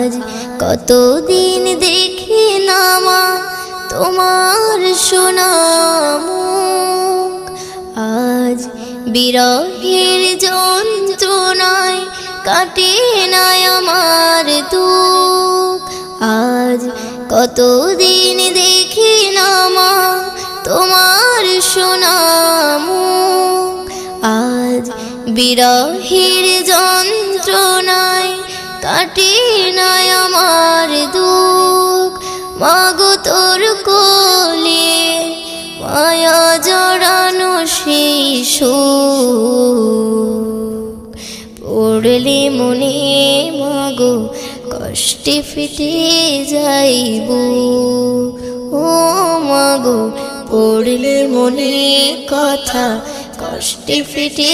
আজ কতদিন দেখি না মা তোমার সোনা মুখ, আজ বিরহের যন্ত্রণায় কাটে না আমার দুঃখ। আজ কতদিন দেখি না মা তোমার সোনা মুখ, আজ বিরহের যন্ত্রণায় কাটে না আমার দুঃখ। মাগো তোর কোলে মায়া জড়ানো সেই সুখ, পড়লে মনে মাগো কষ্টে ফেটে যাইব। ও মাগো পড়লে মনে কথা কষ্টে ফেটে